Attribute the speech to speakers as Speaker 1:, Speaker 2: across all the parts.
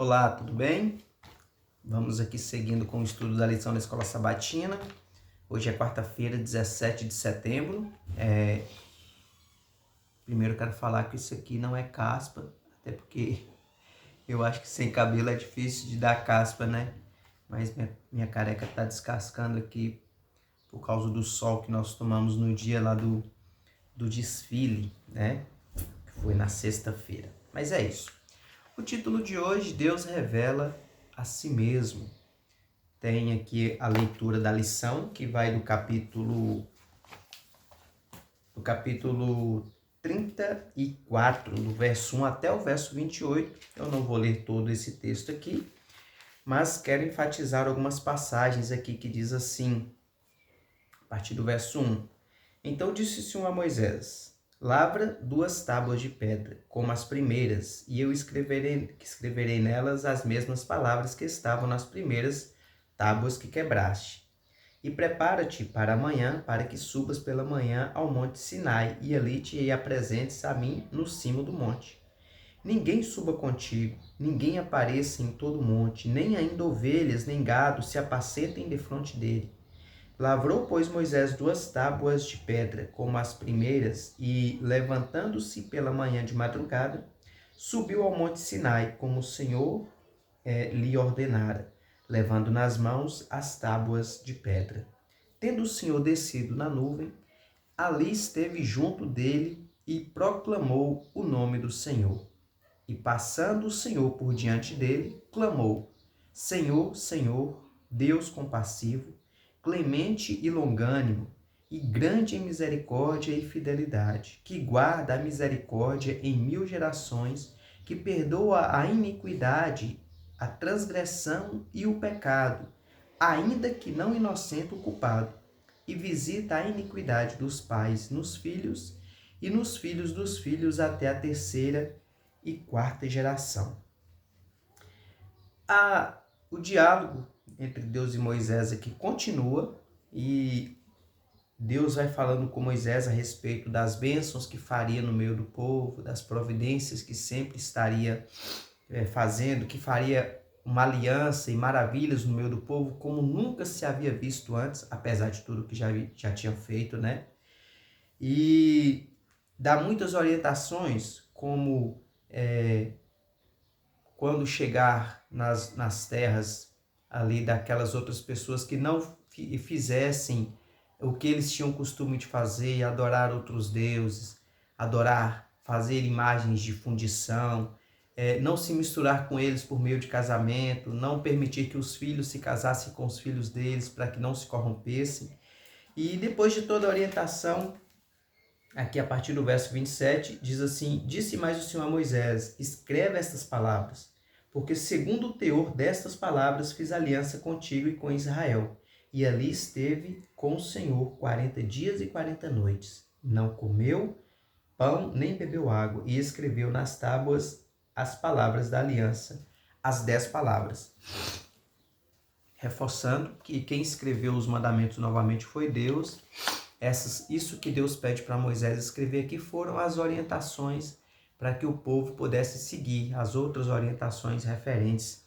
Speaker 1: Olá, tudo bem? Vamos aqui seguindo com o estudo da lição da Escola Sabatina. Hoje é quarta-feira, 17 de setembro. Primeiro eu quero falar que isso aqui não é caspa, até porque eu acho que sem cabelo é difícil de dar caspa, né? Mas minha careca tá descascando aqui por causa do sol que nós tomamos no dia lá do desfile, né? Que foi na sexta-feira. Mas é isso. O título de hoje, Deus revela a si mesmo. Tem aqui a leitura da lição, que vai do capítulo 34, do verso 1 até o verso 28. Eu não vou ler todo esse texto aqui, mas quero enfatizar algumas passagens aqui que diz assim, a partir do verso 1. Então disse o Senhor a Moisés: lavra 2 tábuas de pedra, como as primeiras, e eu escreverei nelas as mesmas palavras que estavam nas primeiras tábuas que quebraste. E prepara-te para amanhã, para que subas pela manhã ao monte Sinai, e ali te apresentes a mim no cimo do monte. Ninguém suba contigo, ninguém apareça em todo o monte, nem ainda ovelhas nem gado se apacentem defronte dele. Lavrou, pois, Moisés 2 tábuas de pedra, como as primeiras, e, levantando-se pela manhã de madrugada, subiu ao monte Sinai, como o Senhor lhe ordenara, levando nas mãos as tábuas de pedra. Tendo o Senhor descido na nuvem, ali esteve junto dele e proclamou o nome do Senhor. E passando o Senhor por diante dele, clamou: Senhor, Senhor, Deus compassivo, clemente e longânimo, e grande em misericórdia e fidelidade, que guarda a misericórdia em 1000 gerações, que perdoa a iniquidade, a transgressão e o pecado, ainda que não inocente o culpado, e visita a iniquidade dos pais nos filhos e nos filhos dos filhos até a 3ª e 4ª geração. O diálogo entre Deus e Moisés aqui continua, e Deus vai falando com Moisés a respeito das bênçãos que faria no meio do povo, das providências que sempre estaria fazendo, que faria uma aliança e maravilhas no meio do povo, como nunca se havia visto antes, apesar de tudo que já tinha feito, né? E dá muitas orientações, como quando chegar nas terras ali daquelas outras pessoas que não fizessem o que eles tinham costume de fazer, adorar outros deuses, fazer imagens de fundição, não se misturar com eles por meio de casamento, não permitir que os filhos se casassem com os filhos deles para que não se corrompessem. E depois de toda a orientação, aqui a partir do verso 27, diz assim: disse mais o Senhor a Moisés: escreve estas palavras, porque segundo o teor destas palavras fiz aliança contigo e com Israel. E ali esteve com o Senhor 40 dias e 40 noites. Não comeu pão nem bebeu água, e escreveu nas tábuas as palavras da aliança, as 10 palavras. Reforçando que quem escreveu os mandamentos novamente foi Deus. Isso que Deus pede para Moisés escrever aqui foram as orientações para que o povo pudesse seguir as outras orientações referentes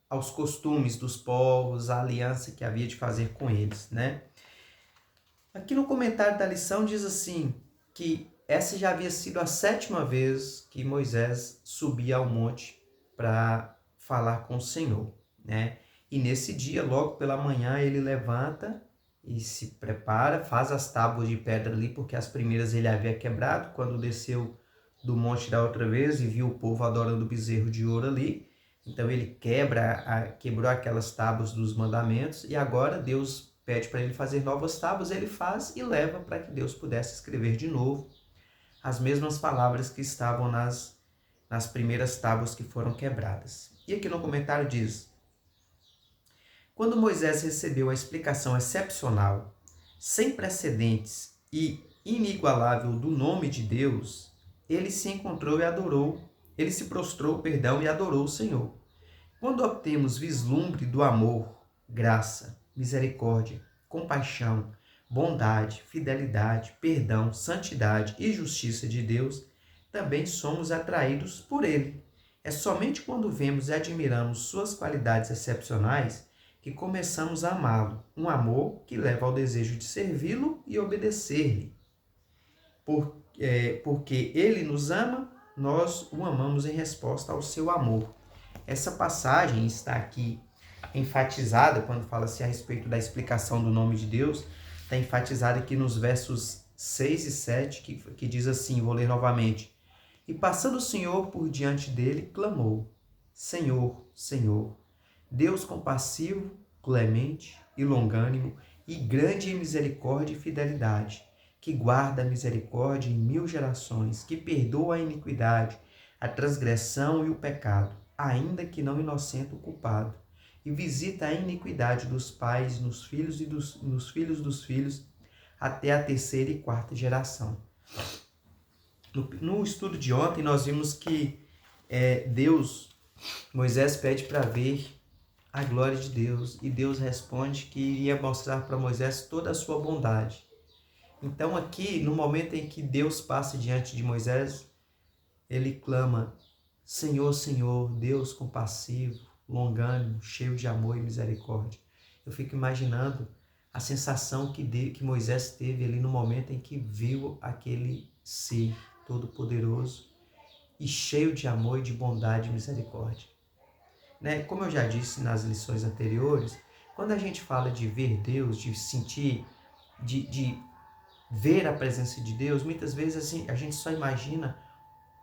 Speaker 1: aos costumes dos povos, a aliança que havia de fazer com eles, né? Aqui no comentário da lição diz assim, que essa já havia sido a 7ª vez que Moisés subia ao monte para falar com o Senhor, né? E nesse dia, logo pela manhã, ele levanta e se prepara, faz as tábuas de pedra ali, porque as primeiras ele havia quebrado quando desceu do monte da outra vez e viu o povo adorando o bezerro de ouro ali. Então ele quebrou aquelas tábuas dos mandamentos, e agora Deus pede para ele fazer novas tábuas, ele faz e leva para que Deus pudesse escrever de novo as mesmas palavras que estavam nas primeiras tábuas que foram quebradas. E aqui no comentário diz: quando Moisés recebeu a explicação excepcional, sem precedentes e inigualável do nome de Deus, ele se encontrou e adorou, ele se prostrou, e adorou o Senhor. Quando obtemos vislumbre do amor, graça, misericórdia, compaixão, bondade, fidelidade, perdão, santidade e justiça de Deus, também somos atraídos por ele. É somente quando vemos e admiramos suas qualidades excepcionais que começamos a amá-lo, um amor que leva ao desejo de servi-lo e obedecer-lhe. Porque ele nos ama, nós o amamos em resposta ao seu amor. Essa passagem está aqui enfatizada, quando fala-se a respeito da explicação do nome de Deus, está enfatizada aqui nos versos 6 e 7, que diz assim, vou ler novamente. E passando o Senhor por diante dele, clamou, Senhor, Senhor, Deus compassivo, clemente e longânimo, e grande em misericórdia e fidelidade, que guarda a misericórdia em 1000 gerações, que perdoa a iniquidade, a transgressão e o pecado, ainda que não inocente o culpado, e visita a iniquidade dos pais nos filhos e nos filhos dos filhos, até a 3ª e 4ª geração. No estudo de ontem, nós vimos que Moisés pede para ver a glória de Deus, e Deus responde que iria mostrar para Moisés toda a sua bondade. Então aqui, no momento em que Deus passa diante de Moisés, ele clama, Senhor, Senhor, Deus compassivo, longânimo, cheio de amor e misericórdia. Eu fico imaginando a sensação que Moisés teve ali no momento em que viu aquele ser todo-poderoso e cheio de amor e de bondade e misericórdia. Né? Como eu já disse nas lições anteriores, quando a gente fala de ver Deus, de sentir, de ver a presença de Deus, muitas vezes assim, a gente só imagina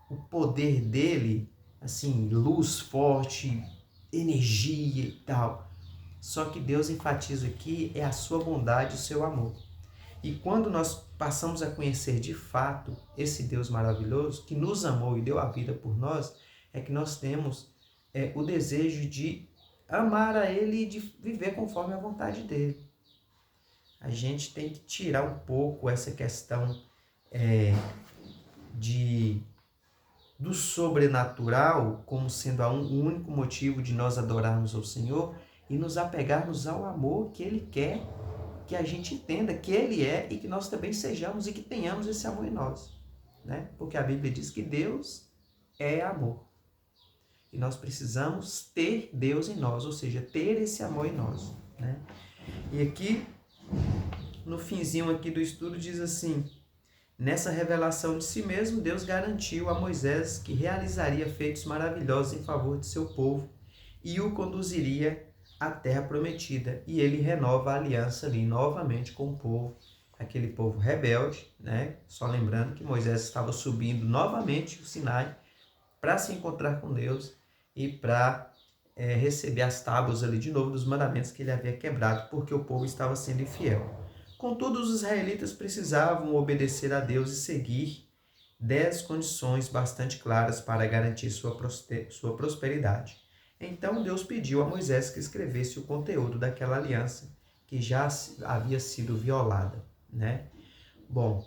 Speaker 1: o poder dele, assim, luz forte, energia e tal. Só que Deus enfatiza aqui é a sua bondade e o seu amor. E quando nós passamos a conhecer de fato esse Deus maravilhoso, que nos amou e deu a vida por nós, é que nós temos o desejo de amar a Ele e de viver conforme a vontade dEle. A gente tem que tirar um pouco essa questão do sobrenatural como sendo o único motivo de nós adorarmos ao Senhor e nos apegarmos ao amor que Ele quer que a gente entenda que Ele é e que nós também sejamos e que tenhamos esse amor em nós. Né? Porque a Bíblia diz que Deus é amor. E nós precisamos ter Deus em nós, ou seja, ter esse amor em nós. Né? E aqui, no finzinho aqui do estudo, diz assim, nessa revelação de si mesmo, Deus garantiu a Moisés que realizaria feitos maravilhosos em favor de seu povo e o conduziria à terra prometida. E ele renova a aliança ali novamente com o povo, aquele povo rebelde, né? Só lembrando que Moisés estava subindo novamente o Sinai para se encontrar com Deus e para receber as tábuas ali de novo dos mandamentos que ele havia quebrado, porque o povo estava sendo infiel. Contudo, os israelitas precisavam obedecer a Deus e seguir 10 condições bastante claras para garantir sua prosperidade. Então Deus pediu a Moisés que escrevesse o conteúdo daquela aliança que já havia sido violada. Né? Bom,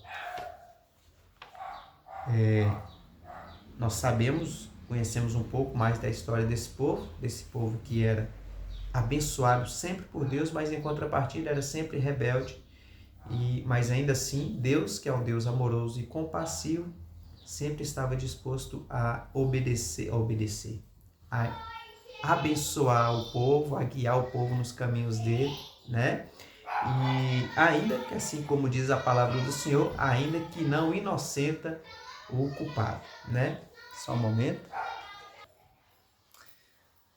Speaker 1: nós conhecemos um pouco mais da história desse povo que era abençoado sempre por Deus, mas em contrapartida era sempre rebelde. Mas ainda assim, Deus, que é um Deus amoroso e compassivo, sempre estava disposto a obedecer, a abençoar o povo, a guiar o povo nos caminhos dele, né? E ainda que, assim como diz a palavra do Senhor, ainda que não inocenta o culpado, né? Só um momento.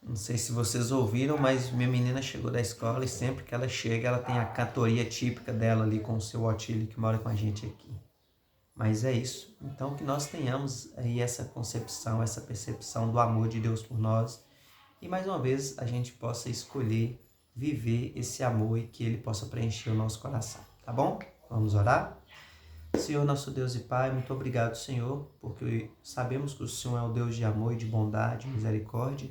Speaker 1: Não sei se vocês ouviram, mas minha menina chegou da escola e sempre que ela chega, ela tem a cantoria típica dela ali com o seu Otílio, que mora com a gente aqui. Mas é isso. Então que nós tenhamos aí essa concepção, essa percepção do amor de Deus por nós. E mais uma vez a gente possa escolher viver esse amor e que Ele possa preencher o nosso coração. Tá bom? Vamos orar? Senhor, nosso Deus e Pai, muito obrigado, Senhor, porque sabemos que o Senhor é o Deus de amor e de bondade, misericórdia.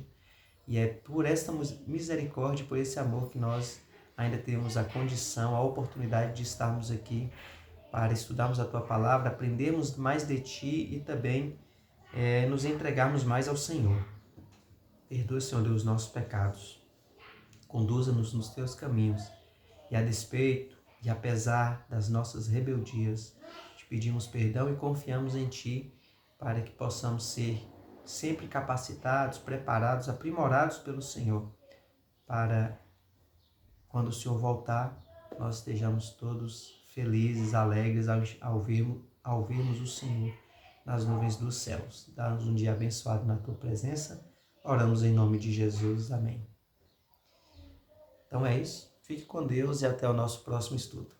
Speaker 1: E é por esta misericórdia, por esse amor que nós ainda temos a condição, a oportunidade de estarmos aqui para estudarmos a Tua Palavra, aprendermos mais de Ti e também nos entregarmos mais ao Senhor. Perdoa, Senhor Deus, os nossos pecados. Conduza-nos nos Teus caminhos. E a despeito e apesar das nossas rebeldias, te pedimos perdão e confiamos em Ti para que possamos ser sempre capacitados, preparados, aprimorados pelo Senhor, para quando o Senhor voltar, nós estejamos todos felizes, alegres ao vermos o Senhor nas nuvens dos céus. Dá-nos um dia abençoado na tua presença. Oramos em nome de Jesus. Amém. Então é isso. Fique com Deus e até o nosso próximo estudo.